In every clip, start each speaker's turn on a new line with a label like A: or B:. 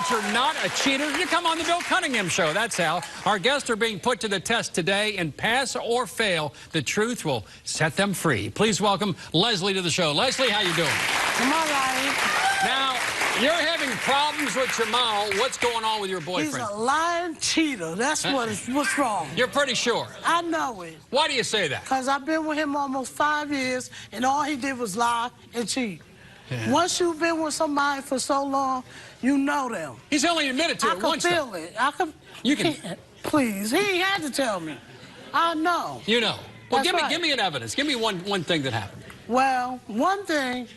A: that you're not a cheater? You come on the Bill Cunningham Show. That's how. Our guests are being put to the test today, and pass or fail, the truth will set them free. Please welcome Leslie to the show. Leslie, how you doing?
B: I'm all right.
A: Now, you're having problems with Jamal. What's going on with your boyfriend?
B: He's a lying cheater. That's what's wrong.
A: You're pretty sure?
B: I know it.
A: Why do you say that?
B: Because I've been with him almost 5 years, and all he did was lie and cheat.
A: Yeah.
B: Once you've been with somebody for so long, you know them.
A: He's only admitted to it once.
B: I can feel it. I can.
A: You can.
B: Please, he ain't had to tell me. I know.
A: You know. Well,
B: That's
A: give me an evidence. Give me one thing that happened.
B: Well, one thing,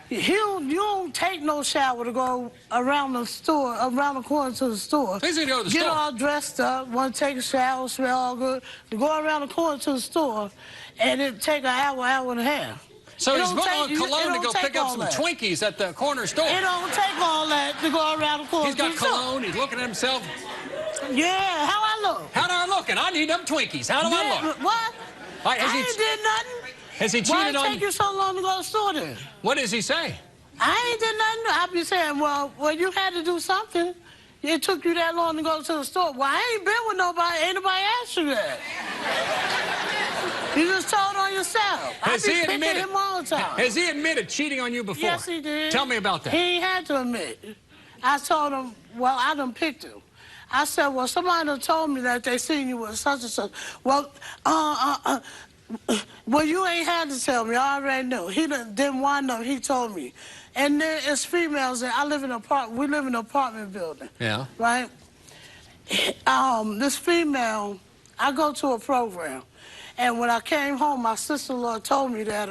B: you don't take no shower to go around the store, around the corner to the store.
A: He's gonna go to the store.
B: Get all dressed up, want to take a shower, smell all good, to go around the corner to the store, and it take an hour, hour and a half.
A: So he's putting on cologne to go pick up some Twinkies at the corner store.
B: It don't take all that to go around the corner.
A: He's got cologne. He's looking at himself.
B: Yeah, how I look?
A: How do I look? And I need them Twinkies. How do I look?
B: What?
A: Right,
B: I ain't did nothing.
A: Has he cheated on you?
B: Why it take you so long to go to the store then?
A: What does he say?
B: I ain't did nothing. I be saying, well, you had to do something. It took you that long to go to the store. Well, I ain't been with nobody. Ain't nobody asked you that. You just told on yourself.
A: Has he admitted
B: him all the time.
A: Has he admitted cheating on you before?
B: Yes, he did.
A: Tell me about that.
B: He ain't had to admit. I told him, well, I done picked him. I said, well, somebody done told me that they seen you with such and such. Well, well, you ain't had to tell me. I already knew. He didn't wind up. He told me. And there is females that we live in an apartment building. Yeah. Right? This female, I go to a program. And when I came home, my sister-in-law told me that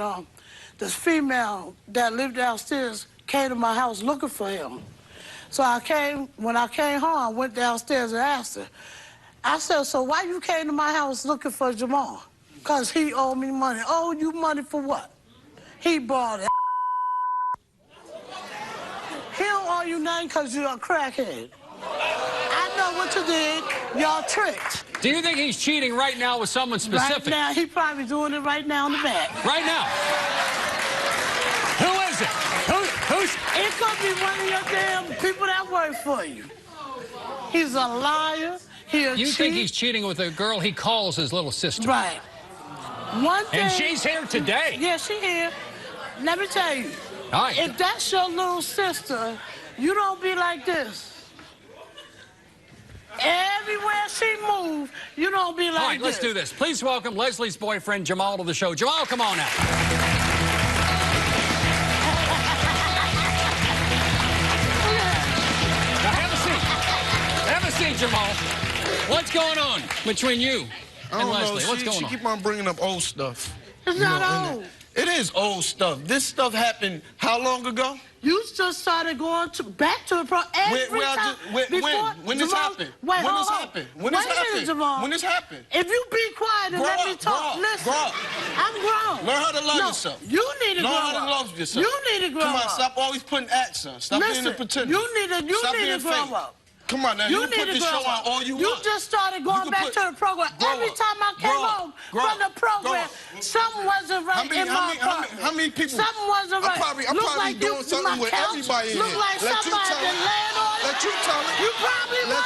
B: this female that lived downstairs came to my house looking for him. So when I came home, I went downstairs and asked her. I said, so why you came to my house looking for Jamal? Because he owed me money. Owed you money for what? He bought it. He don't owe you nothing because you're a crackhead. I know what you did. Y'all tricked.
A: Do you think he's cheating right now with someone specific?
B: Right now, he probably doing it right now in the back.
A: Right now? Who is it? Who's?
B: It could be one of your damn people that work for you. He's a liar.
A: You think he's cheating with a girl he calls his little sister?
B: Right. One thing.
A: And she's here today.
B: Yeah, she's here. Let me tell you.
A: All right.
B: If that's your little sister, you don't be like this. Everywhere she moves, you don't be like this.
A: All right, let's do this. Please welcome Leslie's boyfriend, Jamal, to the show. Jamal, come on out. Now, have a seat. Have a seat, Jamal. What's going on between you and Leslie? What's going on?
C: She keep on bringing up old stuff.
B: It's not old.
C: It is old stuff. This stuff happened how long ago?
B: You just started going back to the pro every time.
C: When this happened? When this happened? When this happened? When this happened?
B: If you be quiet and let me talk, listen. I'm grown.
C: Learn how to love yourself.
B: You need to grow up.
C: Learn how to love yourself.
B: You need to grow up.
C: Come on, stop always putting acts on. Stop being a pretender.
B: You need to grow up.
C: Come on now, you can put this show on all you want.
B: You just started going back to the program. Every time I came home from the program, something wasn't right in my apartment.
C: How many people?
B: Something wasn't right.
C: I'm probably doing something with everybody in here.
B: Look like somebody that laying on it.
C: Let you tell it.
B: You probably was.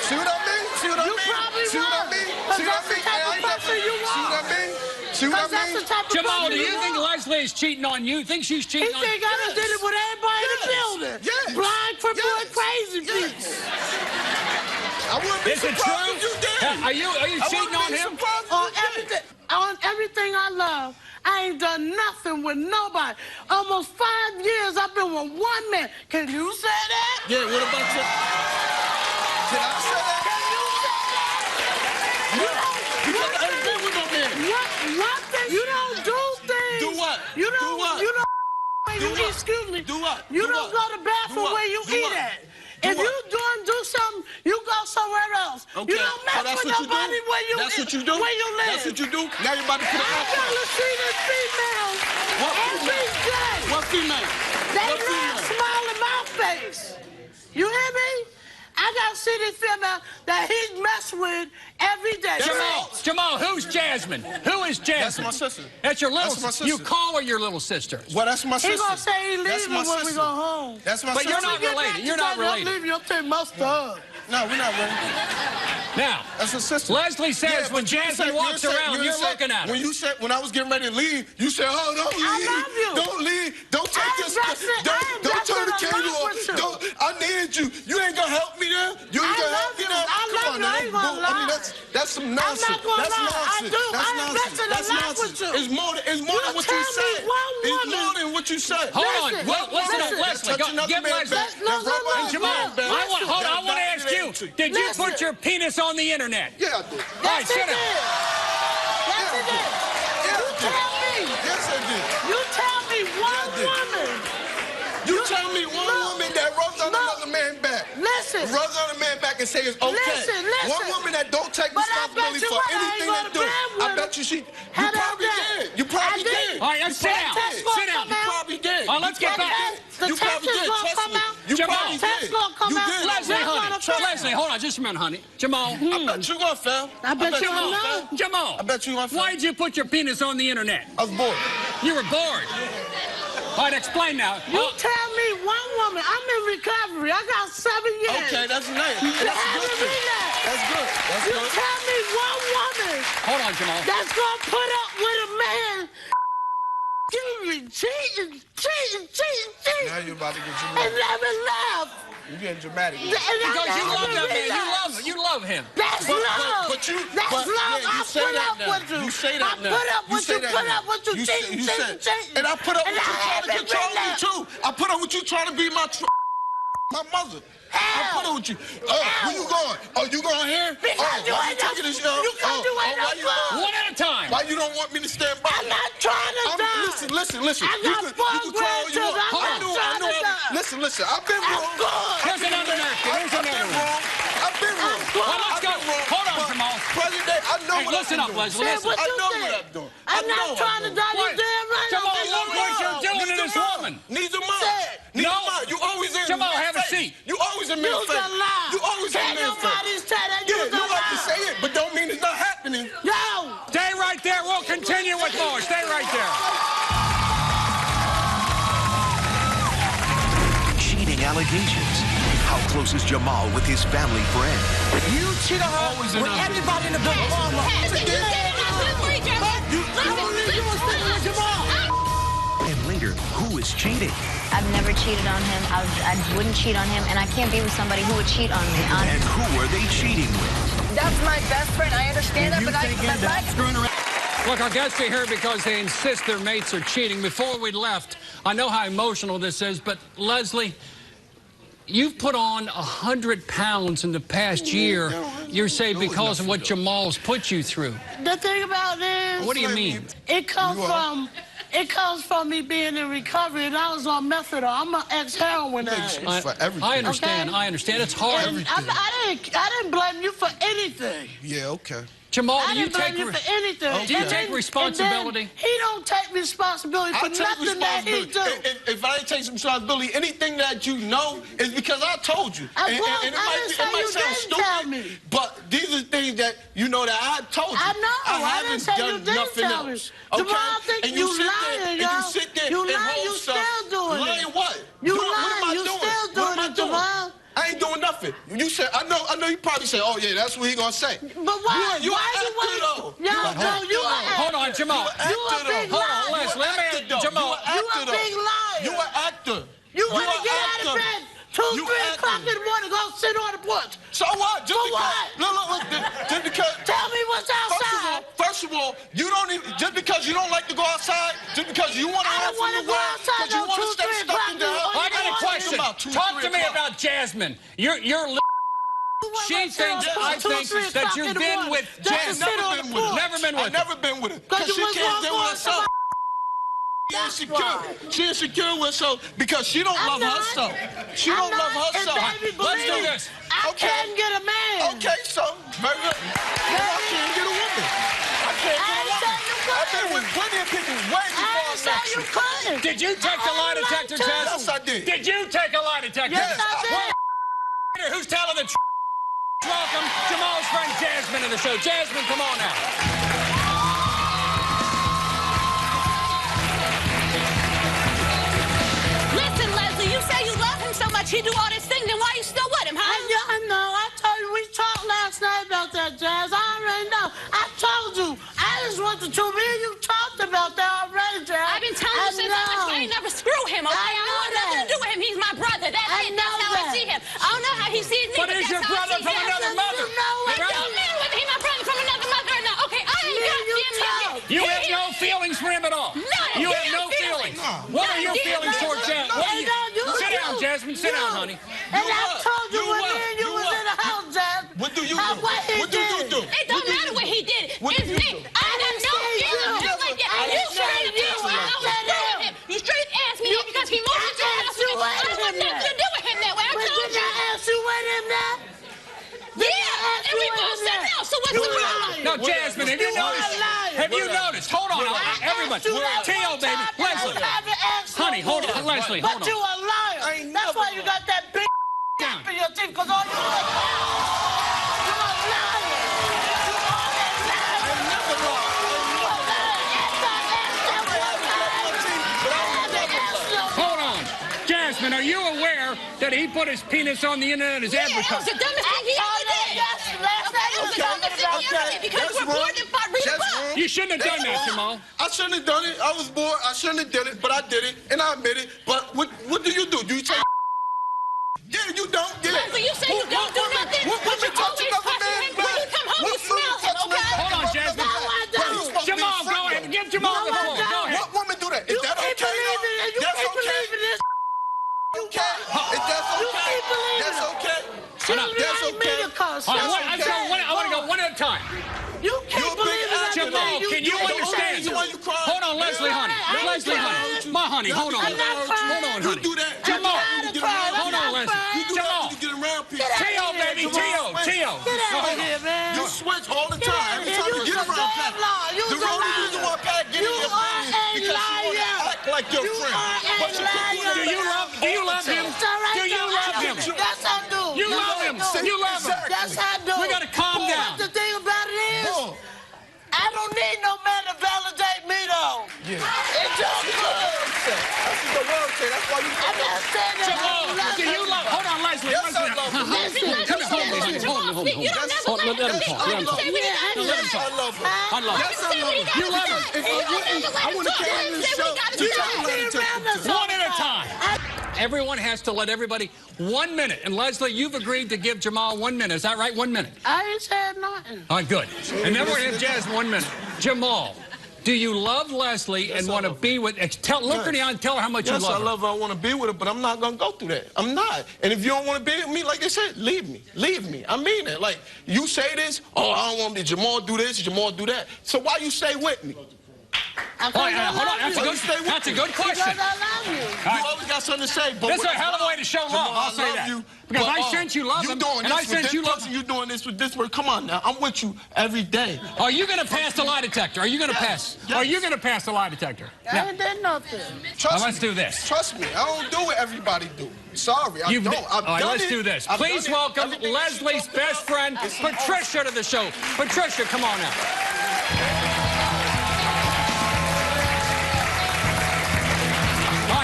C: See what I mean? See what I mean?
B: You probably was.
C: See what I mean? See what I mean?
B: That's the type of person you are.
C: See what I mean? See what I mean?
A: Jamal, do you think Leslie is cheating on you? Think she's cheating on you?
B: He think I done did it with everybody in the building.
C: Yes.
B: Blind, crippled, and crazy people.
C: I wouldn't be surprised if you did.
A: Are you cheating on him?
B: On everything I love. I ain't done nothing with nobody. Almost 5 years I've been with one man. Can you say that?
C: Yeah, what about you? Can I say that?
B: Can you say that?
C: Because I ain't been with no man.
B: One thing, you don't do things.
C: Do what?
B: You don't.
C: Do what?
B: You don't. You eat, excuse me.
C: Do what?
B: You don't go to the bathroom where you eat at. If you do something, you go somewhere else.
C: Okay.
B: You don't mess with nobody where you live.
C: That's what you do?
B: Where you live.
C: That's what you do? Now you're about to put an
B: I
C: act on.
B: gotta see this female every day.
C: What female?
B: They laugh, smile in my face. You hear me? I got I see this female that he mess with every day.
A: Jamal, who's Jasmine? Who is Jasmine?
C: That's my sister.
A: That's your little
C: sister.
A: sister. You call her your little sister.
C: Well, that's my sister.
B: He gonna say he leaving when we go home.
C: That's my
A: but
C: sister.
A: You're not related. You're not related.
B: I'm leaving. You'll take my stuff.
C: No, we're not related.
A: Now,
C: that's her sister.
A: Leslie says when Jasmine walks around, you're looking at her.
C: When I was getting ready to leave, you said, "Oh, don't leave.
B: I love you.
C: Don't leave. Don't take this. Don't turn the cable off. I need you. You ain't gonna help me there. You ain't gonna help me there.
B: I love you. I mean,
C: that's some nonsense.
B: I'm not gonna
C: that's
B: lie.
C: nonsense.
B: I do.
C: That's
B: I
C: nonsense.
B: invested a lot with you.
C: It's more than what you said. It's more than what you said.
A: Hold on. Listen to Leslie. Give Leslie. Jamal, I want to ask you, did you put your penis on the internet?
C: Yeah, I did.
B: All right, sit down. Yes, I did. You tell me.
C: Yes, I did.
B: You tell me one woman.
C: You tell me one woman that rubs on another man's back.
B: Listen.
C: Rubs on a man's back and says it's okay.
B: Listen.
C: One woman that don't take responsibility for anything they do. I bet you she. You probably did. You probably did.
A: All right, let's sit down. Sit down.
C: You probably did.
A: All right, let's get back.
C: You probably did. Trust me. You probably did. You did.
A: Leslie, honey. Leslie, hold on just a minute, honey. Jamal.
C: I bet you gonna fail.
B: I bet you gonna fail.
A: Jamal.
C: I bet you gonna fail.
A: Why did you put your penis on the internet?
C: I was bored.
A: You were bored. All right, explain now.
B: You tell me one woman. I'm in recovery. I got 7 years.
C: Okay, that's nice. That's good. That's good. That's
B: you
C: good.
B: tell me one woman.
A: Hold on, Jamal.
B: That's gonna put up with a man. Cheating.
C: Now you're about to get dramatic.
B: And never laugh.
C: You're getting dramatic.
A: Because you love that man. You love him.
B: That's love.
C: But you,
B: That's love.
C: Yeah, you say that now.
B: You
C: say that now.
B: I put up with you. Put up with you.
C: And I put up with you trying to control me too. I put up with you trying to be my mother. I put up with you. Where you going? Oh, you going here?
B: Because you ain't
C: taking this young?
A: One at a time.
C: Why you don't want me to stand by?
B: I'm not trying to die.
C: Listen.
B: I got 4 grandchildren. I'm not trying to die.
C: Listen. I've been wrong.
A: Here's another napkin.
C: I've been wrong.
A: Well, let's go. Hold on, Jamal.
C: President, I know what
A: listen
C: I'm
A: up,
C: doing.
A: Leslie. Listen.
C: I know what I'm doing.
B: I'm not trying to die. You damn right.
A: Jamal, look what you're doing to this woman.
C: Needs a mom. No. You always in
A: Jamal, have a seat.
C: You always in man's face. You always in man's face. You like to say it, but don't mean it's not happening.
B: No.
A: Stay right there. We'll continue with more. Stay right there.
D: Cheating allegations. How close is Jamal with his family friend?
E: You cheat on her with everybody in the building.
D: And later, who is cheating?
F: I've never cheated on him. I wouldn't cheat on him, and I can't be with somebody who would cheat on me.
D: And who are they cheating with?
E: That's my best friend. I understand that, but
A: Look, our guests are here because they insist their mates are cheating. Before we left, I know how emotional this is, but Leslie, you've put on 100 pounds in the past year, you say, because of what Jamal's put you through.
B: The thing about it is...
A: What do you mean?
B: It comes from me being in recovery, and I was on methadone. I'm an ex-heroin addict.
A: I understand. Okay? I understand. It's hard.
B: I didn't blame you for anything.
C: Yeah, okay.
A: Jamal,
B: do you take
A: responsibility?
B: He don't take responsibility for nothing that he do.
C: If I ain't take some responsibility, anything that you know is because I told you. And it might sound stupid, but these are things that you know that I told you.
B: I know. I haven't done nothing else. Okay? Jamal, I think you lying, y'all.
C: You sit there and hold stuff.
B: You still doing it.
C: Lying what?
B: You lying. You still doing it, Jamal.
C: I ain't doing nothing. You said, I know you probably say, oh, yeah, that's what he gonna say.
B: But why?
C: You actor, though.
A: Hold on, Jamal.
B: You a big liar.
A: Hold on, Leslie.
B: Jamal. You a big liar.
C: You an actor.
B: You want to get out of bed 2, 3 o'clock in the morning, go sit on the porch.
C: So what? Just because.
B: Tell me what's outside.
C: First of all, you don't even, just because you don't like to go outside, just because you want to run from the world, because you want to stay stuck in the house.
A: I got a question. Talk to me about Jasmine. She thinks, I think, that you've been with Jasmine. Never been with her.
C: I've never been with her. Because she can't deal with herself. She insecure with herself because she don't love herself. She don't love herself.
A: Let's do this.
B: I can't get a man.
C: Okay, so very good. I can't get a woman. I can't get a woman. I've been with plenty of people way before I met you.
A: Did you take the lie detector test?
C: Yes, I did.
A: Did you take a lie detector test?
B: Yes, I did.
A: Who's telling the truth? Welcome Jamal's friend Jasmine to the show. Jasmine, come on now.
E: Listen, Leslie, you say you love him so much, he do all this thing, then why you still with him, huh?
B: I know. I told you we talked last night about that, Jazz. I already know. I told you. I just want the truth. Me and you talked about that already, Jazz.
E: I've been telling you since I ain't never screw him, okay? I want nothing to do with him. He's my brother. That's it. That's how I see him. I don't know how he sees me,
A: But is your brother from another mother?
E: It don't matter whether he's my brother from another mother or not. Okay, I ain't got him.
A: You have no feelings for him at all.
E: None.
A: You have no feelings. What are your feelings towards Jasmine? Sit down, Jasmine. Sit down, honey.
B: And I told you when me and you was in the house, Jazz.
C: What do you do? What do you do?
E: It don't matter what he did. It's me. I have no feelings just like that. You straight asked me how I was doing him. You straight asked me that because he moved into the house with me. I don't want nothing to do with him that way. I told you.
B: Did I ask you with him now?
E: Yeah, and we both said no. So what's the problem?
A: No, Jasmine, have you noticed? Have you noticed? Hold on, everybody. Tio, baby. Leslie. Honey, hold on. Leslie, hold
B: But you
A: on.
B: a liar. That's why you got that big gap in your teeth, because all you do is lie. You a liar. You always lie.
A: Hold on. Jasmine, are you aware that he put his penis on the internet as
E: Yeah, that was
A: advertising?
E: the dumbest thing he ever did. That was the dumbest thing he ever did because we're born to rebuff.
A: You shouldn't have done that, Jamal.
C: I shouldn't have done it. I was bored. I shouldn't have done it, but I did it, and I admit it. But what do you do? Do you take? Yeah, you don't. Yeah.
E: Leslie, you say you don't do nothing, but you always touching him. When you come home, you smell him, okay?
A: Hold on, Jasmine. Jamal, go ahead. Give Jamal the floor. Go ahead.
C: What woman do that? Is that okay? That's okay. You can't. If that's okay, that's okay. That's okay.
A: I want to go one at a time.
B: You can't believe it.
A: Jamal, can you understand? Hold on, Leslie, honey. Leslie, honey. My honey, hold on. Hold on, honey. Jamal, hold on, Leslie. Jamal. Tio, baby, Tio.
B: Get out of here, man.
C: You switch all the time. Every time you get around Pat. The only reason why Pat get in your friend is because she want to act like your friend. But you can't do
A: Do you love him? Do you love him?
B: Yes, I do.
A: You love him. You love him.
B: Yes, I do.
A: We got to calm down.
B: But the thing about it is, I don't need no man to validate me, though.
C: Yeah.
B: It's just good.
C: That's what the world say. That's why you.
B: I'm not saying that.
A: Jamal, do you love? Hold on, Leslie.
C: Yes, I love him.
A: Hold on.
E: You don't never
A: Let him talk.
C: I love him.
A: I love him.
C: Yes, I love him.
A: You love him.
C: I want to come on this show. You tell me to take it.
A: One at a time. Everyone has to let everybody 1 minute. And Leslie, you've agreed to give Jamal 1 minute. Is that right? 1 minute.
B: I ain't said nothing.
A: All right, good. And then we're going to have Jasmine 1 minute. Jamal, do you love Leslie and want to be with... Look her in the eye and tell her how much you love her.
C: Yes, I love her. I want to be with her, but I'm not going to go through that. I'm not. And if you don't want to be with me, like they said, leave me. Leave me. I mean it. Like, you say this, oh, I don't want to be Jamal do this, Jamal do that. So why you stay with me?
A: Hold on. That's a good question.
B: Because I love you.
C: You always got something to say. But
A: This is a hell of a way to show love. I'll say that. Because I sense you love him, and I sense you love him.
C: You doing this with this word. Come on now. I'm with you every day.
A: Are you going to pass the lie detector? Are you going to pass?
C: Yes.
A: Are you going to pass the lie detector?
B: I ain't did nothing.
A: Let's do this.
C: Trust me. I don't do what everybody do. Sorry, I don't.
A: All right, let's do this. Please welcome Leslie's best friend, Patricia, to the show. Patricia, come on now.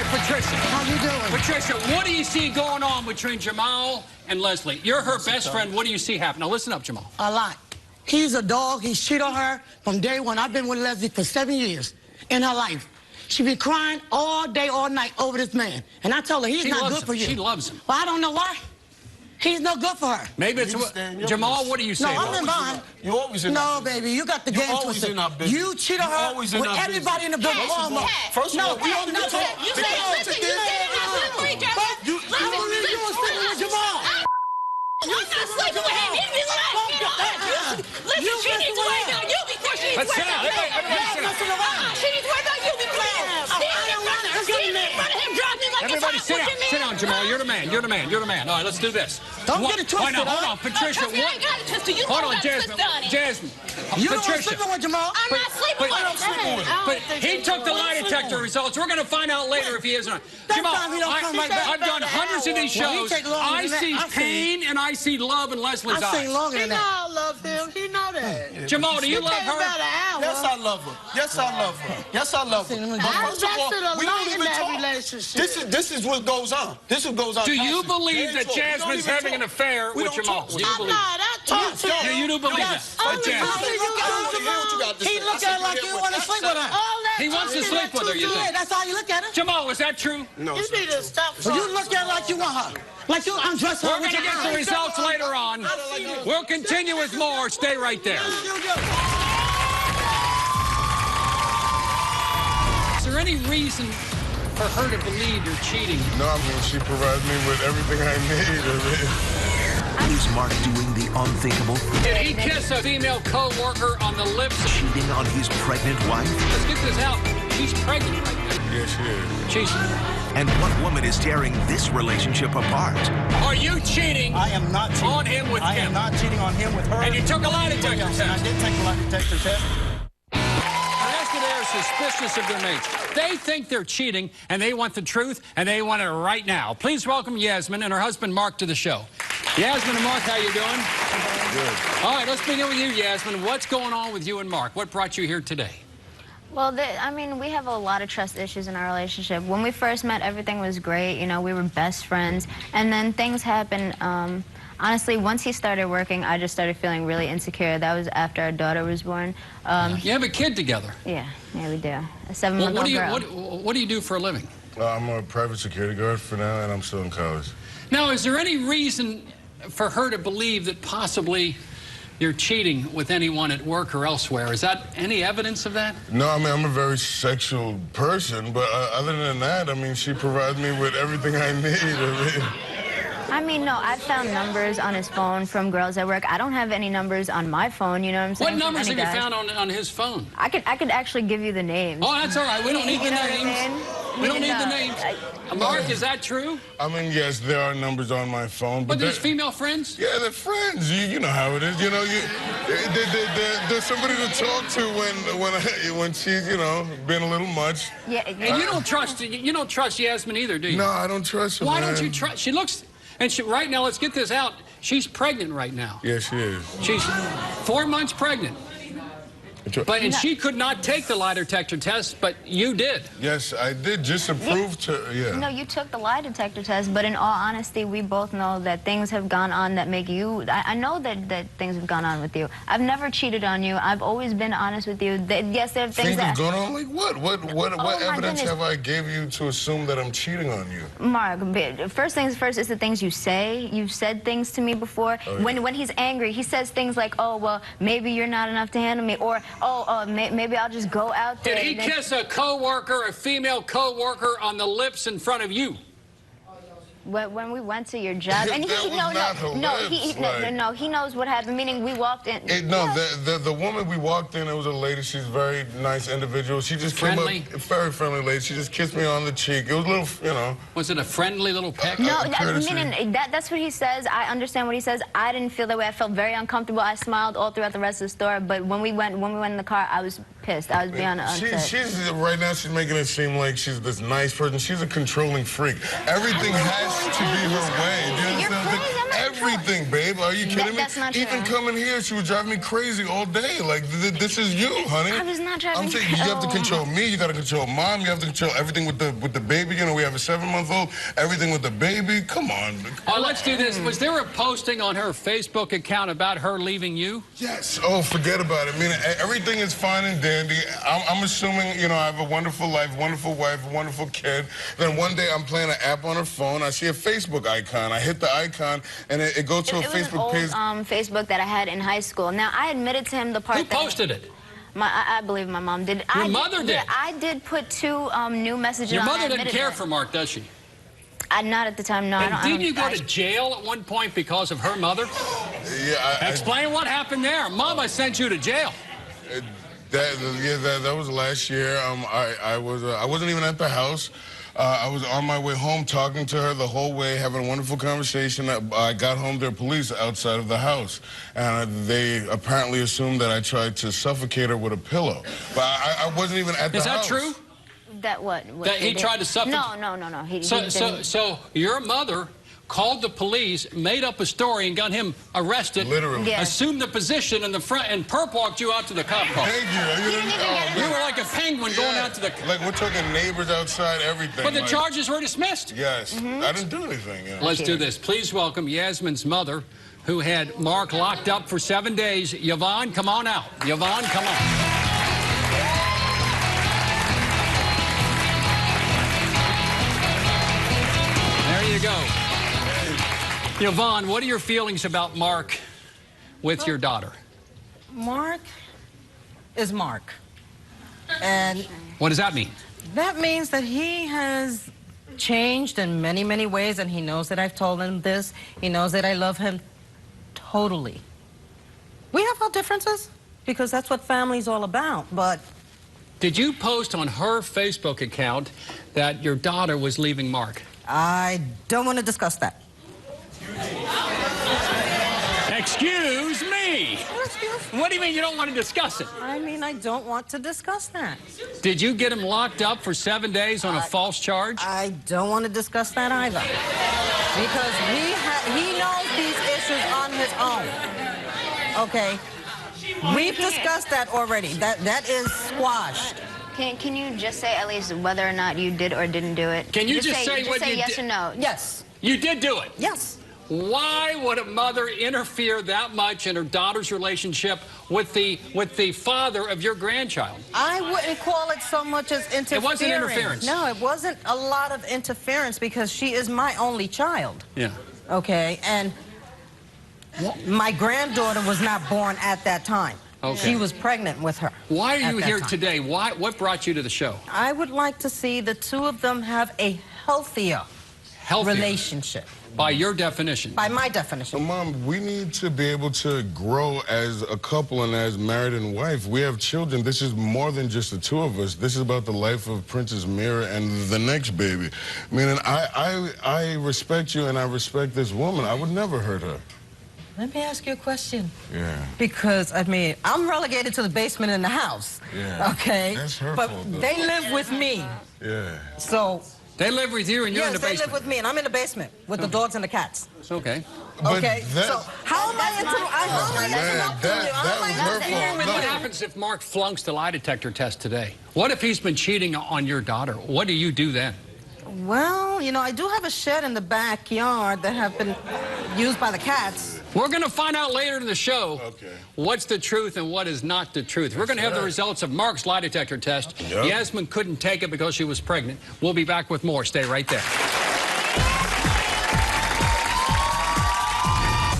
A: Patricia.
B: How you doing?
A: Patricia, what do you see going on between Jamal and Leslie? You're her best friend. What do you see happen? Now, listen up, Jamal.
G: A lot. He's a dog. He's cheated on her from day one. I've been with Leslie for 7 years in her life. She been crying all day, all night over this man. And I told her, he's not good for you.
A: She loves him.
G: Well, I don't know why. He's no good for her.
A: Maybe it's... Jamal, what do you say?
G: No, I'm in behind.
C: You always in
G: No, baby, you got the game twisted. You cheated on her with everybody in the building.
C: First of all, we only
E: You say, listen, you say,
G: You were sleeping with Jamal.
E: I'm not sleeping with him. He's the last kid on earth. Listen, she needs to worry about you before she needs to worry about him. She needs to worry about you before she needs to worry about him. Stand in front of him, drive me like a
A: everybody sit down. Sit down, Jamal. You're the man. You're the man. You're the man. All right, let's do this.
G: Don't get it twisted.
A: Hold on, Patricia.
E: No, I ain't got it twisted. You
A: Hold
E: know
A: on,
E: what
A: Jasmine. Jasmine.
G: You don't want to
A: Patricia.
G: sleep with Jamal?
E: I'm not sleeping with him.
A: But he took the lie detector results. We're going to find out later if he is or not. Jamal, I've done hundreds of these shows. I see pain and I see love in Leslie's eyes.
G: I've seen longer than that.
B: I love him. He know that.
A: Jamal, do you love her?
C: Yes, I love her. Yes, I love her. Yes, I love her. But first of all, we don't even talk. This is what goes on. This is what goes on.
A: Do you believe that Jasmine's having an affair with Jamal? Do you believe that? Do you believe that?
G: He look at her like you want to sleep with her.
A: He wants to sleep with her, you think?
G: That's how you look at her.
A: Jamal, is that true?
C: No.
B: You need to stop.
G: So you look at her like you want her. Like you undress her.
A: We're going to get the results later on. We'll continue with more. Stay right there. Is there any reason for her to believe you're cheating?
H: No, I mean, she provides me with everything I need.
D: Is Mark doing the unthinkable?
A: Did he kiss a female co-worker on the lips?
D: Cheating on his pregnant wife?
A: Let's get this out. She's pregnant right now.
H: Yes, she is.
A: She's...
D: And what woman is tearing this relationship apart?
A: Are you cheating?
I: I am not cheating.
A: On him with
I: I
A: him.
I: am not cheating on him with her.
A: And you took a lie detector test.
I: And I did take a lie detector test.
A: The rest of them are suspicious of their mates. They think they're cheating, and they want the truth, and they want it right now. Please welcome Yasmin and her husband Mark to the show. Yasmin and Mark, how you doing?
H: Good.
A: All right, let's begin with you, Yasmin. What's going on with you and Mark? What brought you here today?
F: Well, I mean, we have a lot of trust issues in our relationship. When we first met, everything was great. You know, we were best friends. And then things happened. Honestly, once he started working, I just started feeling really insecure. That was after our daughter was born.
A: You have a kid together.
F: Yeah, we do. A 7-month-old girl.
A: What do you do for a living?
H: I'm a private security guard for now, and I'm still in college.
A: Now, is there any reason for her to believe that possibly you're cheating with anyone at work or elsewhere? Is that any evidence of that?
H: No, I mean, I'm a very sexual person, but other than that, I mean, she provides me with everything I need.
F: I mean, no, I've found numbers on his phone from girls at work. I don't have any numbers on my phone, you know what I'm saying?
A: What numbers have you found on his phone?
F: I could actually give you the names.
A: Oh, that's all right. We don't need the names. We don't need the names. Mark, is that true?
H: I mean, yes, there are numbers on my phone.
A: But there's female friends?
H: Yeah, they're friends. You know how it is. You know, there's somebody to talk to when she's, you know, been a little much.
F: Yeah,
A: and you don't trust Yasmin either, do you?
H: No, I don't trust her.
A: Why don't you trust? She looks, and right now, let's get this out. She's pregnant right now.
H: Yes, she is.
A: She's 4 months pregnant. And she could not take the lie detector test, but you did.
H: Yes, I did, just to prove to, yeah.
F: No, you took the lie detector test, but in all honesty, we both know that things have gone on that make you... I know that things have gone on with you. I've never cheated on you. I've always been honest with you. Yes, there are things that...
H: Things have gone on? Like what? What evidence have I gave you to assume that I'm cheating on you?
F: Mark, first things first is the things you say. You've said things to me before.
H: Oh, yeah.
F: When he's angry, he says things like, oh, well, maybe you're not enough to handle me, or... maybe I'll just go out there.
A: Did he kiss a co-worker, a female co-worker, on the lips in front of you?
F: When we went to your job, and he knows what happened. Meaning we walked in.
H: The woman we walked in, it was a lady. She's a very nice individual. She just came up, very friendly lady. She just kissed me on the cheek. It was a little, you know.
A: Was it a friendly little peck?
F: No, that's what he says. I understand what he says. I didn't feel that way. I felt very uncomfortable. I smiled all throughout the rest of the store. But when we went in the car, I was pissed. I was beyond upset.
H: She's right now. She's making it seem like she's this nice person. She's a controlling freak. Everything has to be her way.
F: You're crazy.
H: Everything, babe. Are you kidding me?
F: That's not true.
H: Even coming here, she would drive me crazy all day. Like, this is you, honey.
F: I was not driving.
H: I'm saying you have to control me. You got to control mom. You have to control everything with the baby. You know, we have a 7-month-old. Everything with the baby. Come on.
A: Oh, let's do this. Was there a posting on her Facebook account about her leaving you?
H: Yes. Oh, forget about it. I mean, everything is fine and dandy. I'm assuming, you know, I have a wonderful life, wonderful wife, wonderful kid. Then one day I'm playing an app on her phone. I see a Facebook icon. I hit the icon, and it goes to a Facebook page.
F: It was an old Facebook that I had in high school. Now, I admitted to him the part
A: Who posted it?
F: I believe my mom did.
A: Your mother did?
F: Yeah, I did put 2 new messages
A: Your
F: on.
A: mother didn't care for Mark, does she?
F: Not at the time, no.
A: And didn't you go to jail at one point because of her mother?
H: Yeah.
A: Explain what happened there. Mama sent you to jail.
H: That was last year. I wasn't even at the house. I was on my way home talking to her the whole way, having a wonderful conversation. I got home, there were police outside of the house. And they apparently assumed that I tried to suffocate her with a pillow. But I wasn't even at the house.
A: Is that true?
F: That what?
A: That he tried to suffocate?
F: No. He
A: So your mother called the police, made up a story, and got him arrested.
H: Literally.
F: Yeah.
A: Assumed the position in the front, and perp walked you out to the cop car.
H: Thank you.
A: You were like a penguin going out to the...
H: Like, we're talking neighbors outside, everything.
A: But the charges were dismissed.
H: Yes. I didn't do anything. You know.
A: Let's do this. Please welcome Yasmin's mother, who had Mark locked up for 7 days. Yvonne, come on out. Yvonne, come on. There you go. Yvonne, what are your feelings about Mark with your daughter?
J: Mark is Mark. And
A: what does that mean?
J: that means that he has changed in many, many ways, and he knows that I've told him this. He knows that I love him totally. We have our differences, because that's what family's all about, but...
A: Did you post on her Facebook account that your daughter was leaving Mark?
J: I don't want to discuss that.
A: Excuse me! What do you mean you don't want to discuss it?
J: I mean, I don't want to discuss that.
A: Did you get him locked up for 7 days on a false charge?
J: I don't want to discuss that either. Because he knows these issues on his own. Okay? We've discussed that already. That is squashed.
F: Can you just say at least whether or not you did or didn't do it?
A: Can you just say what you
F: yes
A: did?
F: or no?
J: Yes.
A: You did do it?
J: Yes.
A: Why would a mother interfere that much in her daughter's relationship with the father of your grandchild?
J: I wouldn't call it so much as interference.
A: It wasn't interference.
J: No, it wasn't a lot of interference because she is my only child.
A: Yeah.
J: Okay, and my granddaughter was not born at that time.
A: Okay.
J: She was pregnant with her.
A: Why are you here
J: time.
A: today? What brought you to the show?
J: I would like to see the two of them have a healthier relationship.
A: By your definition.
J: By my definition.
H: So, Mom, we need to be able to grow as a couple and as married and wife. We have children. This is more than just the two of us. This is about the life of Princess Mira and the next baby. I mean, and I respect you and I respect this woman. I would never hurt her.
J: Let me ask you a question.
H: Yeah.
J: Because, I mean, I'm relegated to the basement in the house.
H: Yeah.
J: Okay?
H: That's her
J: but
H: fault, though.
J: they live with me.
H: Yeah.
J: So...
A: They live with you and you're in the basement?
J: Yes, they live with me, and I'm in the basement with the dogs and the cats.
A: It's okay.
J: Okay, so how am I
A: What happens if Mark flunks the lie detector test today? What if he's been cheating on your daughter? What do you do then?
J: Well, you know, I do have a shed in the backyard that have been used by the cats.
A: We're going to find out later in the show what's the truth and what is not the truth. We're going to have the results of Mark's lie detector test.
H: Yep.
A: Yasmin couldn't take it because she was pregnant. We'll be back with more. Stay right there.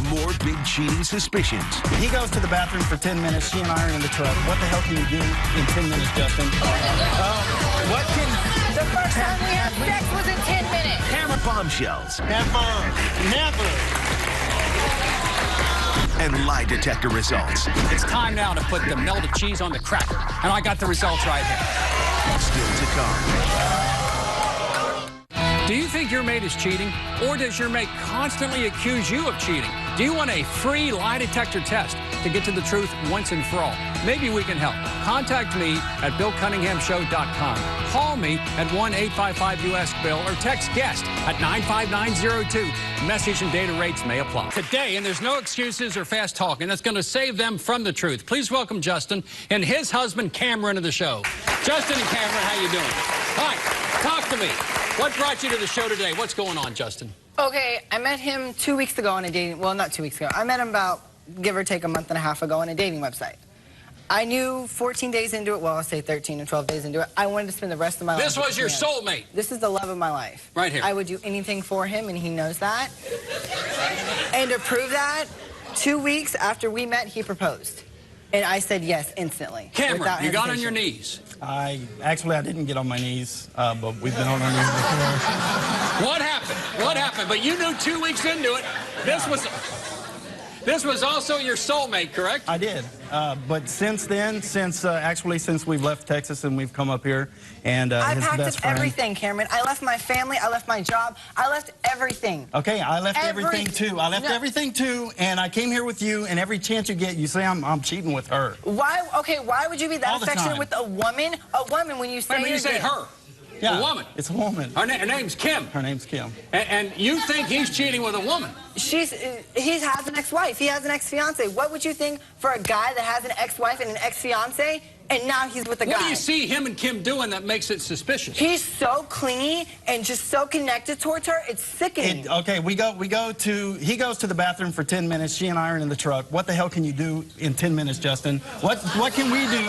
D: More big cheating suspicions.
I: He goes to the bathroom for 10 minutes. She and I are in the truck. What the hell can you do in 10 minutes, Justin? What can...
E: The first time we had sex was in 10 minutes.
D: Camera bombshells.
I: Never.
D: And lie detector results.
A: It's time now to put the melted cheese on the cracker. And I got the results right here.
D: Still to come.
A: Do you think your mate is cheating? Or does your mate constantly accuse you of cheating? Do you want a free lie detector test to get to the truth once and for all? Maybe we can help. Contact me at BillCunninghamShow.com. Call me at 1-855-US-BILL or text guest at 95902. Message and data rates may apply. Today, and there's no excuses or fast talking, that's going to save them from the truth. Please welcome Justin and his husband Cameron to the show. Justin and Cameron, how you doing? Hi, talk to me. What brought you to the show today? What's going on, Justin?
K: Okay, I met him 2 weeks ago on a dating... Well, not 2 weeks ago. I met him about, give or take, a month and a half ago on a dating website. I knew 14 days into it, well, I'll say 13 and 12 days into it, I wanted to spend the rest of my life
A: This was your soulmate?
K: This is the love of my life.
A: Right here.
K: I would do anything for him, and he knows that. And to prove that, 2 weeks after we met, he proposed. And I said yes instantly.
A: Cameron, you got on your knees.
I: I didn't get on my knees, but we've been on our knees before.
A: What happened? What happened? But you knew 2 weeks into it. This was also your soulmate, correct?
I: I did. But since then, since we've left Texas and we've come up here, and
K: I
I: his
K: packed
I: best
K: up
I: friend.
K: everything, Cameron. I left my family. I left my job. I left everything.
I: Okay, I left everything too. I left everything too, and I came here with you. And every chance you get, you say I'm cheating with her.
K: Why? Okay, why would you be that
I: All the
K: affectionate
I: time.
K: with a woman? A woman when you say
A: When you say her.
I: Yeah,
A: a woman.
I: It's a woman.
A: Her name's Kim.
I: Her name's Kim.
A: And you think he's cheating with a woman?
K: He has an ex-wife. He has an ex-fiance. What would you think for a guy that has an ex-wife and an ex-fiance, and now he's with a guy?
A: What do you see him and Kim doing that makes it suspicious?
K: He's so clingy and just so connected towards her. It's sickening.
I: Okay, he goes to the bathroom for 10 minutes. She and I are in the truck. What the hell can you do in 10 minutes, Justin? What can we do?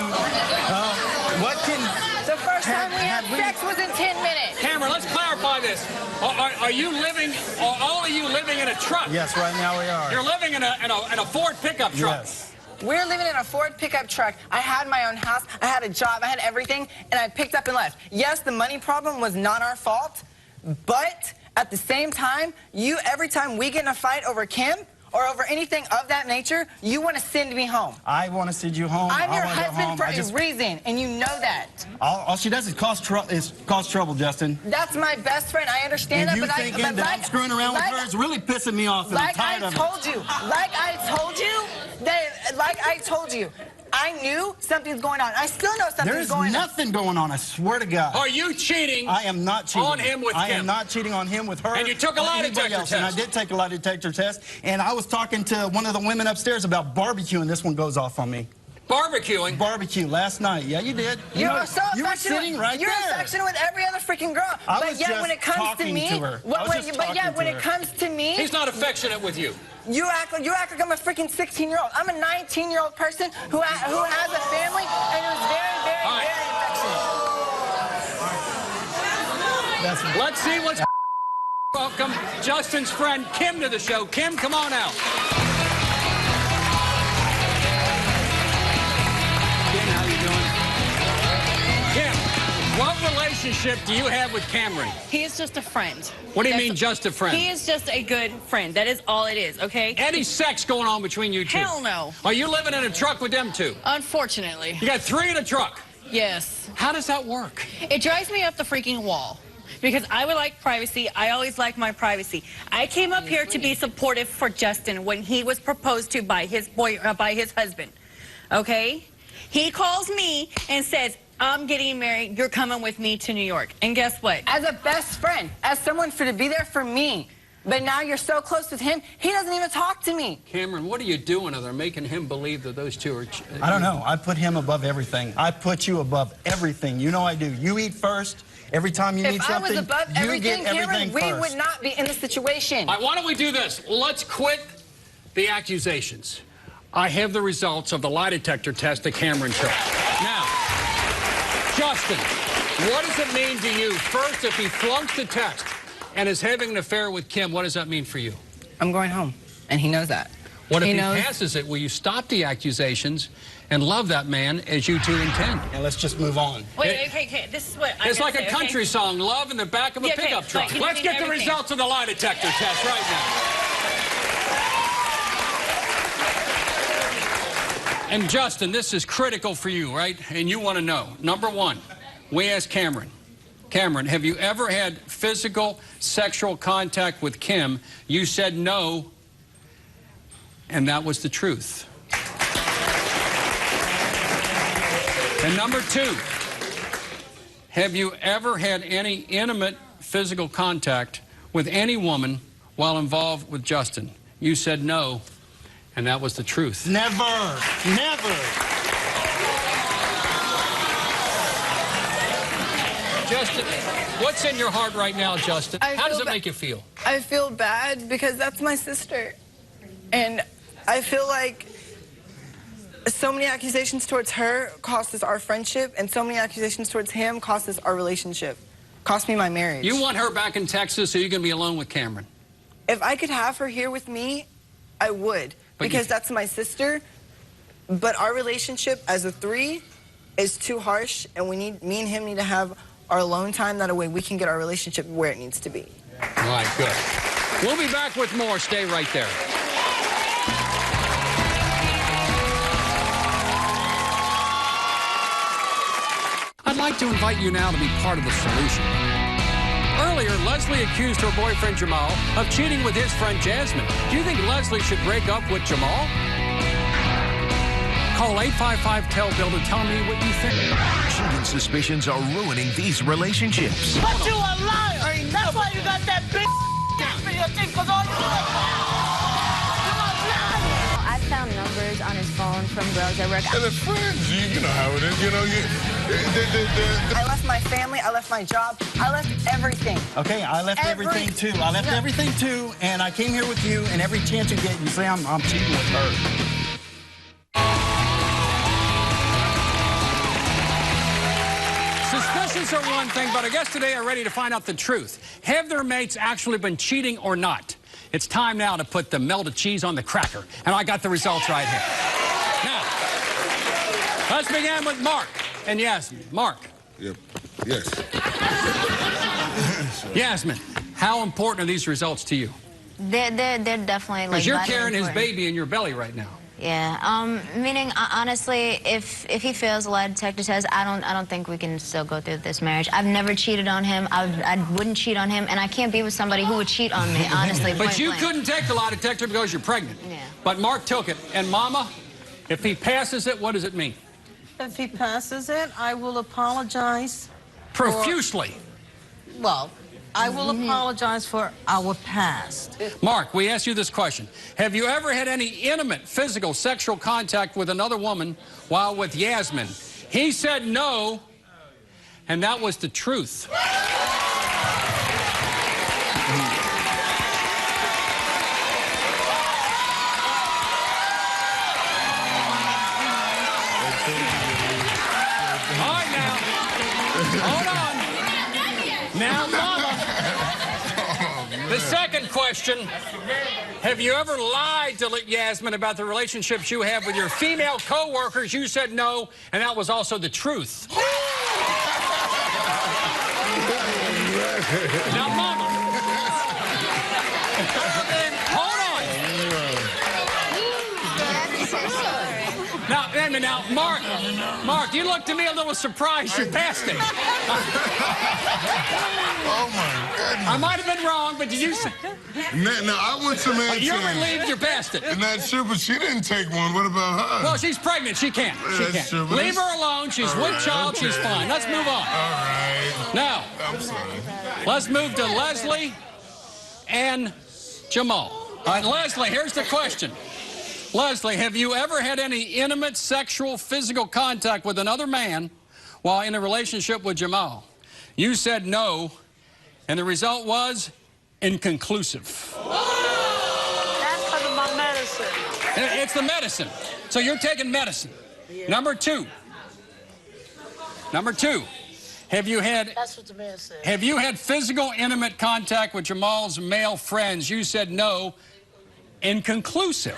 K: The first time we had sex was in 10 minutes.
A: Cameron, let's clarify this. Are you living, or all of you living in a truck?
I: Yes, right now we are.
A: You're living in a Ford pickup truck.
I: Yes.
K: We're living in a Ford pickup truck. I had my own house. I had a job. I had everything, and I picked up and left. Yes, the money problem was not our fault, but at the same time, every time we get in a fight over Kim or over anything of that nature, you want to send me home.
I: I want to send you home.
K: I'm your
I: I wanna go
K: husband
I: home.
K: for a reason, and you know that.
I: All she does is cause trouble, Justin.
K: That's my best friend. I understand
I: And
K: that,
I: you thinking that I'm screwing around with her is really pissing me off, and I'm tired of it.
K: Like I told you, I knew something's going on. I still know something's going on.
I: There's nothing going on, I swear to God.
A: Are you cheating?
I: I am not cheating
A: on him with
I: I
A: Kim?
I: am not cheating on him with her.
A: And you took a lie detector test.
I: And I did take a lie detector test. And I was talking to one of the women upstairs about barbecue, and this one goes off on me.
A: Barbecuing?
I: Barbecue last night. Yeah, you did.
K: You were
I: sitting right
K: You're
I: there.
K: affectionate with every other freaking girl. But yet when it comes to me, it comes to me,
A: he's not affectionate with you.
K: You act like I'm a freaking 16-year-old. I'm a 19-year-old person who has a family and who's very, very, very affectionate.
A: Let's see what's welcome Justin's friend Kim to the show. Kim, come on out. Kim, how you doing? Kim, what relationship do you have with Cameron?
L: He is just a friend.
A: What do you mean, just a friend?
L: He is just a good friend. That is all it is, okay?
A: Any sex going on between you two?
L: Hell no.
A: Are you living in a truck with them two?
L: Unfortunately.
A: You got 3 in a truck?
L: Yes.
A: How does that work?
L: It drives me up the freaking wall. Because I would like privacy. I always like my privacy. I came up here to be supportive for Justin when he was proposed to by his husband. Okay? He calls me and says, I'm getting married. You're coming with me to New York. And guess what?
K: As a best friend, as someone to be there for me. But now you're so close with him, he doesn't even talk to me.
A: Cameron, what are you doing? Are they making him believe that those two are...
I: I don't know. I put him above everything. I put you above everything. You know I do. You eat first. Every time you need something,
K: if I was above everything, Cameron, we
I: first.
K: would not be in this situation.
A: All right, why don't we do this? Let's quit the accusations. I have the results of the lie detector test that Cameron took. Now, Justin, what does it mean to you? First, if he flunks the test and is having an affair with Kim, what does that mean for you?
K: I'm going home, and he knows that.
A: What if he passes it? Will you stop the accusations and love that man as you two intend?
I: And let's just move on.
L: Wait, okay, this is what
A: it's like a country song, love in the back of a pickup truck. Let's get the results of the lie detector test right now. And Justin, this is critical for you, right? And you want to know. Number one, we asked Cameron. Cameron, have you ever had physical sexual contact with Kim? You said no, and that was the truth. And number two, have you ever had any intimate physical contact with any woman while involved with Justin? You said no, and that was the truth.
I: Never. Never.
A: Justin, what's in your heart right now, Justin? How does it make you feel?
K: I feel bad because that's my sister. And I feel like so many accusations towards her cost us our friendship, and so many accusations towards him cost us our relationship. Cost me my marriage.
A: You want her back in Texas so you can be alone with Cameron?
K: If I could have her here with me, I would. Because that's my sister. But our relationship as a 3 is too harsh, and me and him need to have our alone time. That way we can get our relationship where it needs to be.
A: All right, good. We'll be back with more. Stay right there. like to invite you now to be part of the solution. Earlier, Leslie accused her boyfriend Jamal of cheating with his friend Jasmine. Do you think Leslie should break up with Jamal? Call 855-TEL-BILL to tell me what you think.
D: Cheating suspicions are ruining these relationships.
B: But you a liar. That's why you got that big for your thing, because all you do is
F: I found numbers on his phone from girls at work.
H: And the friends, you know how it is. You know,
K: I left my family, I left my job, I left everything.
I: Okay, I left everything too. I left everything too, and I came here with you, and every chance you get, you say I'm cheating with her.
A: Suspicions are one thing, but our guests today are ready to find out the truth. Have their mates actually been cheating or not? It's time now to put the melted cheese on the cracker. And I got the results right here. Now, let's begin with Mark and Yasmin. Mark.
H: Yep. Yes.
A: Yasmin, how important are these results to you?
F: They're definitely like.
A: Because you're carrying his
F: important.
A: baby in your belly right now.
F: Yeah. Meaning, honestly, if he fails a lie detector test, I don't think we can still go through this marriage. I've never cheated on him. I wouldn't cheat on him, and I can't be with somebody who would cheat on me. Honestly.
A: But you couldn't take the lie detector because you're pregnant.
F: Yeah.
A: But Mark took it, and Mama, if he passes it, what does it mean?
J: If he passes it, I will apologize.
A: Profusely.
J: Well, I will apologize for our past.
A: Mark, we asked you this question. Have you ever had any intimate, physical, sexual contact with another woman while with Yasmin? He said no, and that was the truth. All right, now. Hold on. Now, Mama. The second question, have you ever lied to Yasmin about the relationships you have with your female co-workers? You said no, and that was also the truth. Now, Mama. Hold on. Now, Mark, you look to me a little surprised you passed it.
H: Oh, my goodness.
A: I might have been wrong, but did you say...
H: Now, I want some answers.
A: You're relieved you passed it.
H: And that's true, but she didn't take one. What about her?
A: Well, she's pregnant. She can't.
H: That's true,
A: Leave her alone. She's with child.
H: Okay.
A: She's fine. Let's move on.
H: All right.
A: Now,
H: I'm sorry.
A: let's move to Leslie and Jamal. All right, Leslie, here's the question. Leslie, have you ever had any intimate, sexual, physical contact with another man while in a relationship with Jamal? You said no, and the result was inconclusive.
B: That's because of my medicine.
A: It's the medicine. So you're taking medicine. Yeah. Number two, have you had...
B: That's what the man said.
A: Have you had physical, intimate contact with Jamal's male friends? You said no, inconclusive.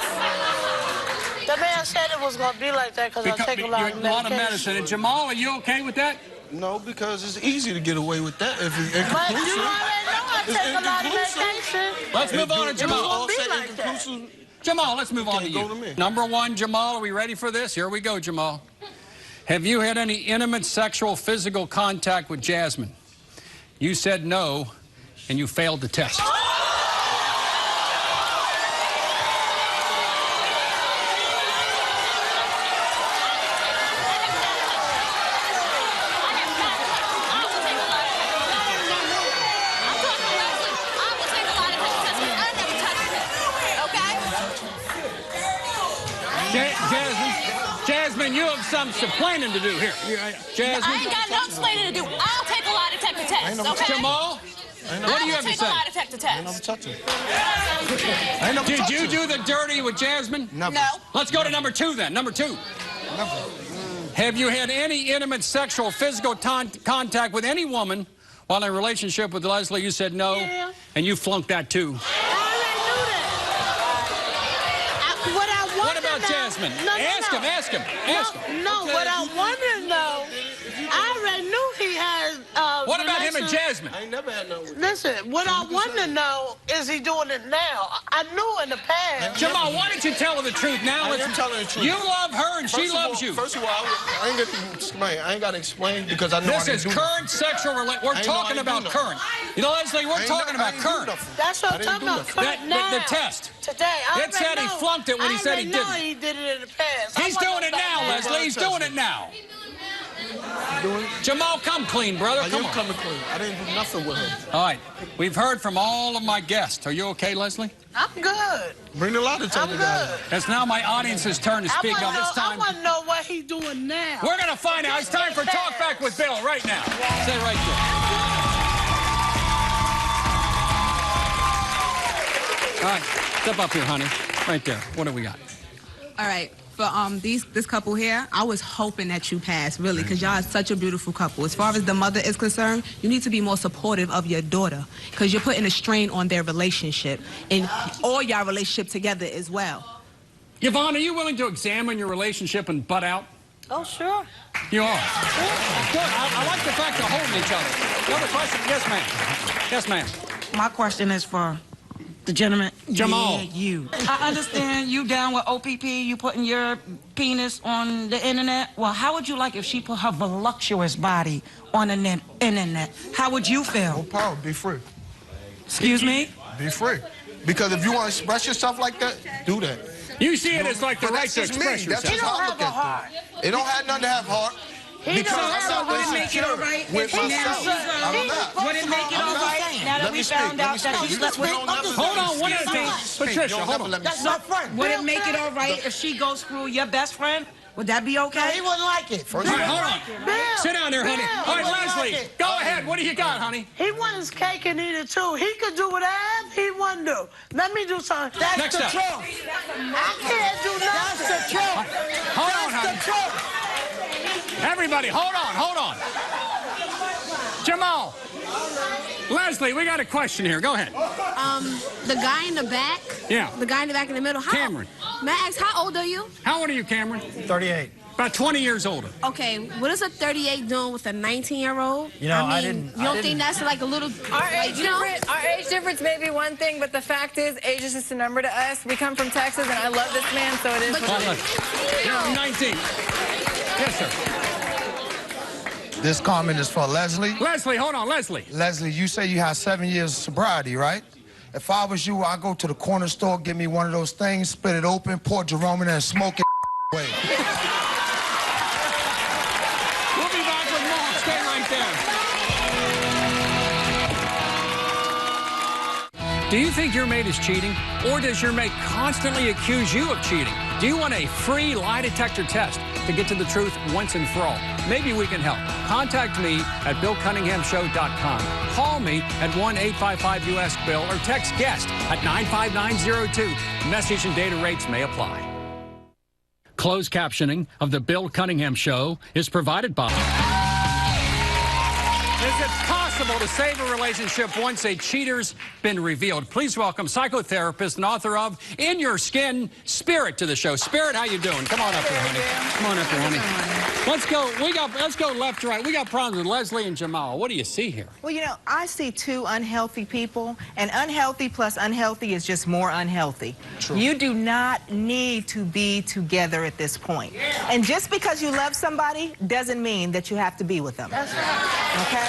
B: The man said it was going to be like that because I take a lot of medication.
A: And Jamal, are you okay with that?
C: No, because it's easy to get away with that if it's
B: But
C: inconclusive.
B: you already know I take a lot of medication.
A: Let's move on to Jamal.
B: It won't be like that.
A: Jamal, let's move on to you. Number one, Jamal, are we ready for this? Here we go, Jamal. Have you had any intimate, sexual, physical contact with Jasmine? You said no, and you failed the test. Jasmine, you have some explaining to do here. Jasmine.
E: I ain't got no explaining to do. I'll take a lie detector test, okay?
A: Jamal, what do you have to say?
E: I'll take a lie detector test.
A: Did you do the dirty with Jasmine?
E: No.
A: Let's go to number two then. Number two. Have you had any intimate, sexual, physical contact with any woman while in a relationship with Leslie? You said no, and you flunked that too. What about Jasmine? Ask him.
B: No, what I want to know, I already knew he had
A: What about him and Jasmine?
C: I ain't never had no.
B: Listen, what I want to know is he doing it now? I knew in the past.
A: Jamal, why don't you tell her the truth now?
C: I am telling the truth.
A: You love her and she loves you.
C: First of all, I ain't got to explain. I ain't got to explain because I know
A: this is current sexual relationship. We're talking about current. You know, Leslie, we're talking about current.
B: That's what I'm talking about. Current now.
A: The test.
B: Today.
A: It said he flunked it when he said he didn't.
B: I he did it in the past.
A: He's doing it now, Leslie. He's doing it now. Jamal, come clean, brother. Come on.
C: Coming clean. I didn't do nothing with him.
A: All right. We've heard from all of my guests. Are you okay, Leslie?
B: I'm good.
C: Bring the light to
B: I'm good.
A: It's now my audience's turn to speak. Now this time,
B: I want to know what he's doing now.
A: we're going to find out. It's time for Talk Back with Bill right now. Stay right there. All right. Step up here, honey. Right there. What do we got?
M: All right. For this couple here, I was hoping that you pass, really, because y'all are such a beautiful couple. As far as the mother is concerned, you need to be more supportive of your daughter, because you're putting a strain on their relationship and all y'all relationship together as well.
A: Yvonne, are you willing to examine your relationship and butt out?
J: Oh, sure.
A: You are? Good. I like the fact they're holding each other. Another question? Yes, ma'am. Yes, ma'am.
N: My question is for the gentleman.
A: Jamal.
N: Yeah, you. I understand you down with OPP, you putting your penis on the internet. Well, how would you like if she put her voluptuous body on the internet? How would you feel?
C: No power. Be free.
N: Excuse me?
C: Be free. Because if you want to express yourself like that, do that.
A: You see it as like the right to express yourself.
C: That's how I look at it. It don't have nothing to have heart. Because
N: would it make it all right if would it make it all right now that we found out that she slept with?
A: Hold on, one at a time. Patricia, hold on.
N: That's not friend. Would it make it all right if she goes through your best friend? Would that be okay?
G: No, he wouldn't like it.
A: All right, hold on.
B: Bill,
A: Sit down there, honey.
B: Bill,
A: All right, Leslie, go ahead. What do you got, honey?
B: He wants his cake and eat it too. He could do whatever he want to do. Let me do something. That's
A: Next
B: the
A: up.
B: truth. I can't do nothing. That's the truth.
A: Hold on, honey.
B: That's the truth.
A: Everybody, hold on. Jamal. Leslie, we got a question here. Go ahead.
O: The guy in the back.
A: Yeah.
O: The guy in the back in the middle.
A: Cameron.
O: May I ask, how old are you?
A: How old are you, Cameron?
I: 38.
A: About 20 years older.
O: Okay, what is a 38 doing with a 19-year-old?
I: You know,
O: I mean, you don't think that's like a little,
K: Our
O: like,
K: age difference may be one thing, but the fact is, age is just a number to us. We come from Texas, and I love this man, so it is what it is.
A: You're 19. Yes, sir.
P: This comment is for Leslie.
A: Leslie, hold on, Leslie.
P: Leslie, you say you have 7 years of sobriety, right? If I was you, I'd go to the corner store, get me one of those things, split it open, pour Jerome in there, and smoke it away.
A: We'll be back with more. Stay right there. Do you think your mate is cheating? Or does your mate constantly accuse you of cheating? Do you want a free lie detector test to get to the truth once and for all? Maybe we can help. Contact me at BillCunninghamShow.com. Call me at 1-855-US-BILL or text GUEST at 95902. Message and data rates may apply. Closed captioning of the Bill Cunningham Show is provided by... Is it possible to save a relationship once a cheater's been revealed? Please welcome psychotherapist and author of In Your Skin, Spirit, to the show. Spirit, how you doing? Come on up here, honey. Come on up here, honey. Let's go left to right. We got problems with Leslie and Jamal. What do you see here?
Q: Well, you know, I see two unhealthy people, and unhealthy plus unhealthy is just more unhealthy.
A: True.
Q: You do not need to be together at this point. And just because you love somebody doesn't mean that you have to be with them.
B: That's right.
Q: Okay?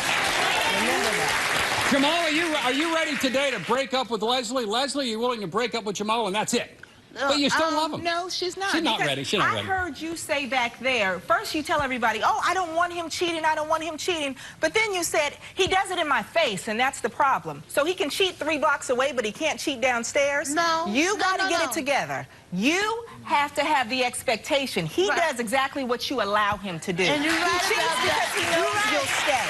Q: Remember that.
A: Jamal, are you ready today to break up with Leslie? Leslie, you're willing to break up with Jamal, and that's it? But you still love him.
Q: No, she's not.
A: She's not ready. She's not ready.
Q: I heard you say back there, first you tell everybody, oh, I don't want him cheating, I don't want him cheating. But then you said, he does it in my face, and that's the problem. So he can cheat 3 blocks away, but he can't cheat downstairs?
B: No.
Q: You got to get it together. You have to have the expectation. He does exactly what you allow him to do.
B: And you're right
Q: he cheats because he knows you'll stay.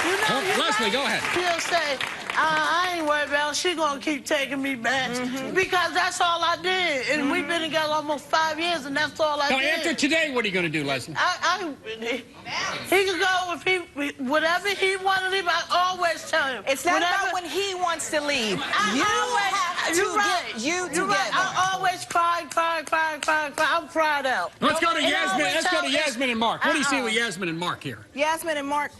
B: You know,
A: Leslie, go ahead.
B: He'll say, I ain't worried about it. She gonna keep taking me back. Because that's all I did. And we've been together almost 5 years, and that's all I
A: Now,
B: did.
A: after today, what are you going to do, Leslie?
B: He can go if whatever he want to leave. I always tell him.
Q: It's not about when he wants to leave. You have to get you together.
B: Right. I always cry. I'm cried out.
K: out.
A: Let's go to
K: And
A: Yasmin.
K: always
A: Let's go to
K: out-
A: Yasmin and Mark. What do you see with Yasmin and Mark here?
Q: Yasmin and Mark,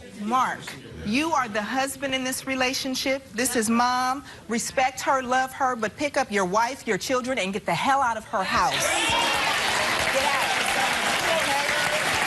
Q: you are the husband in this relationship. This is mom. Respect her, love her, but pick up your wife, your children, and get the hell out of her house. Get out. Okay?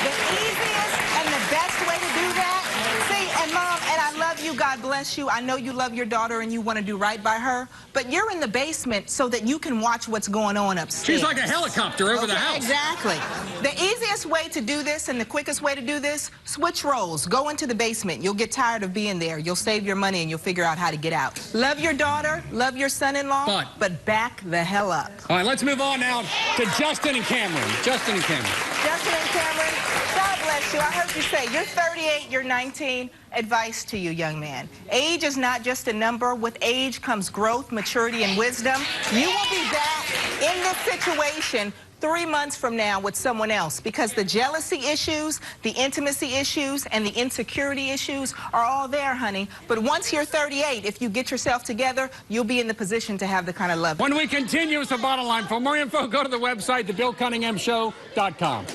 Q: The easiest and the best way to do that. See, and mom, and I love you. God bless you. I know you love your daughter and you want to do right by her, but you're in the basement so that you can watch what's going on upstairs.
A: She's like a helicopter over the house.
Q: Exactly. The easiest way to do this and the quickest way to do this, switch roles. Go into the basement. You'll get tired of being there. You'll save your money and you'll figure out how to get out. Love your daughter, love your son-in-law, but back the hell up.
A: All right, let's move on now to Justin and Cameron. Justin and Cameron.
Q: Justin and Cameron, God bless you. I heard you say you're 38, you're 19. Advice to you, young man. Age is not just a number. With age comes growth, maturity, and wisdom. You will be back in this situation 3 months from now with someone else because the jealousy issues, the intimacy issues, and the insecurity issues are all there, honey. But once you're 38, if you get yourself together, you'll be in the position to have the kind of love.
A: When we continue with the bottom line, for more info, go to the website, thebillcunninghamshow.com.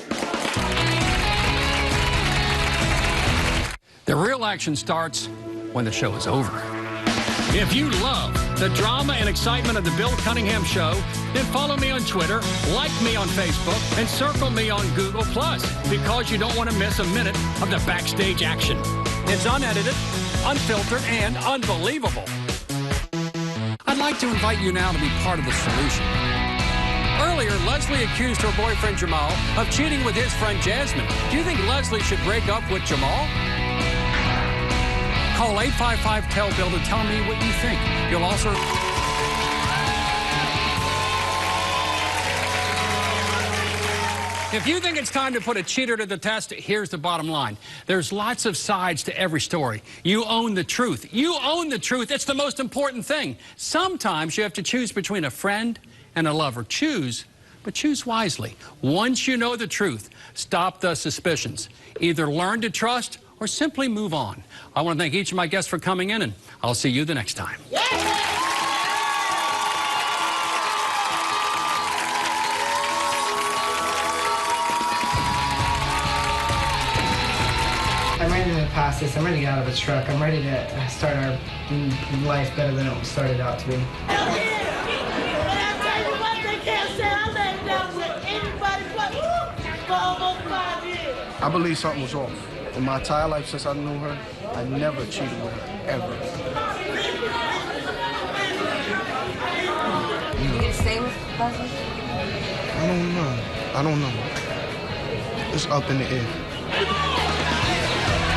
A: The real action starts when the show is over. If you love the drama and excitement of the Bill Cunningham Show, then follow me on Twitter, like me on Facebook, and circle me on Google+, because you don't want to miss a minute of the backstage action. It's unedited, unfiltered, and unbelievable. I'd like to invite you now to be part of the solution. Earlier, Leslie accused her boyfriend Jamal of cheating with his friend Jasmine. Do you think Leslie should break up with Jamal? Call 855-TEL-BILL to tell me what you think. You'll also... If you think it's time to put a cheater to the test, here's the bottom line. There's lots of sides to every story. You own the truth. You own the truth. It's the most important thing. Sometimes you have to choose between a friend and a lover. Choose, but choose wisely. Once you know the truth, stop the suspicions. Either learn to trust or simply move on. I want to thank each of my guests for coming in, and I'll see you the next time.
K: I'm ready to pass this. I'm ready to get out of this truck. I'm ready to start our life better than it started out to be.
R: I believe something was off. In my entire life since I knew her, I never cheated with her, ever.
O: You gonna stay with Leslie?
R: I don't know. It's up in the air.